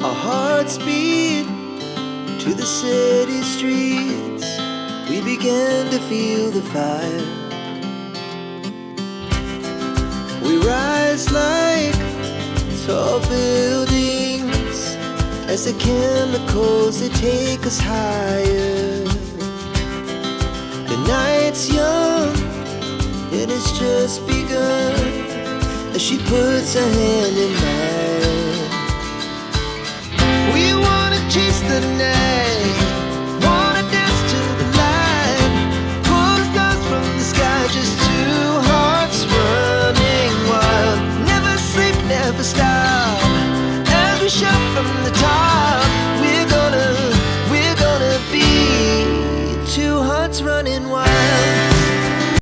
Our hearts beat to the city streets. We began to feel the fire. We rise like tall buildings as the chemicals, they take us higher. The night's young, it has just begun as she puts her hand in mine.